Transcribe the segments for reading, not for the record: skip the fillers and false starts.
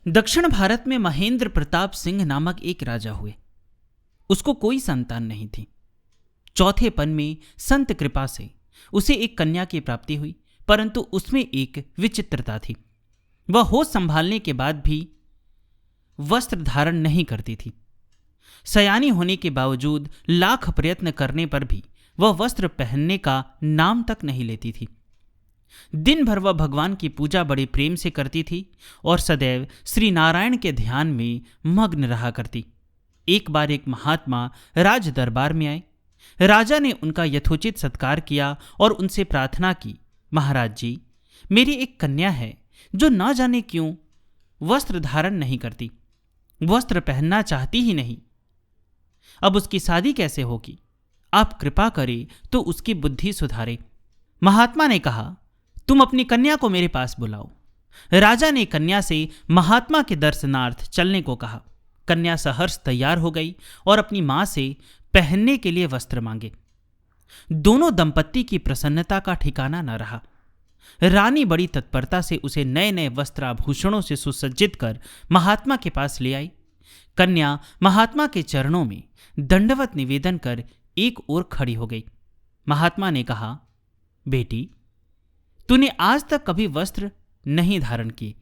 दक्षिण भारत में महेंद्र प्रताप सिंह नामक एक राजा हुए। उसको कोई संतान नहीं थी। चौथेपन में संत कृपा से उसे एक कन्या की प्राप्ति हुई, परंतु उसमें एक विचित्रता थी। वह होश संभालने के बाद भी वस्त्र धारण नहीं करती थी। सयानी होने के बावजूद लाख प्रयत्न करने पर भी वह वस्त्र पहनने का नाम तक नहीं लेती थी। दिन भर वह भगवान की पूजा बड़े प्रेम से करती थी और सदैव श्री नारायण के ध्यान में मग्न रहा करती। एक बार एक महात्मा राज दरबार में आए। राजा ने उनका यथोचित सत्कार किया और उनसे प्रार्थना की, महाराज जी, मेरी एक कन्या है जो न जाने क्यों वस्त्र धारण नहीं करती, वस्त्र पहनना चाहती ही नहीं। अब उसकी शादी कैसे होगी? आप कृपा करें तो उसकी बुद्धि सुधारे। महात्मा ने कहा, तुम अपनी कन्या को मेरे पास बुलाओ। राजा ने कन्या से महात्मा के दर्शनार्थ चलने को कहा। कन्या सहर्ष तैयार हो गई और अपनी मां से पहनने के लिए वस्त्र मांगे। दोनों दंपत्ति की प्रसन्नता का ठिकाना न रहा। रानी बड़ी तत्परता से उसे नए नए वस्त्राभूषणों से सुसज्जित कर महात्मा के पास ले आई। कन्या महात्मा के चरणों में दंडवत निवेदन कर एक ओर खड़ी हो गई। महात्मा ने कहा, बेटी, तूने आज तक कभी वस्त्र नहीं धारण किए,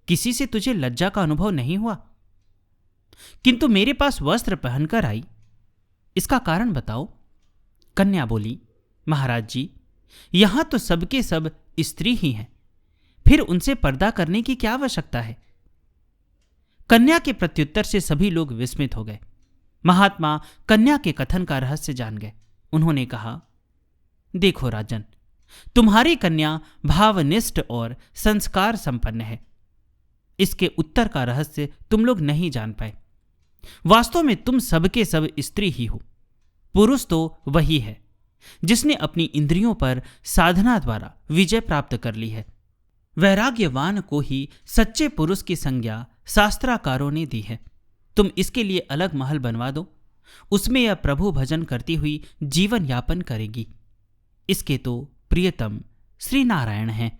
किसी से तुझे लज्जा का अनुभव नहीं हुआ, किंतु मेरे पास वस्त्र पहनकर आई, इसका कारण बताओ। कन्या बोली, महाराज जी, यहां तो सबके सब स्त्री ही हैं, फिर उनसे पर्दा करने की क्या आवश्यकता है? कन्या के प्रत्युत्तर से सभी लोग विस्मित हो गए। महात्मा कन्या के कथन का रहस्य जान गए। उन्होंने कहा, देखो राजन, तुम्हारी कन्या भावनिष्ठ और संस्कार संपन्न है। इसके उत्तर का रहस्य तुम लोग नहीं जान पाए। वास्तव में तुम सबके सब स्त्री ही हो। पुरुष तो वही है जिसने अपनी इंद्रियों पर साधना द्वारा विजय प्राप्त कर ली है। वैराग्यवान को ही सच्चे पुरुष की संज्ञा शास्त्राकारों ने दी है। तुम इसके लिए अलग महल बनवा दो, उसमें यह प्रभु भजन करती हुई जीवन यापन करेगी। इसके तो प्रियतम श्री नारायण हैं।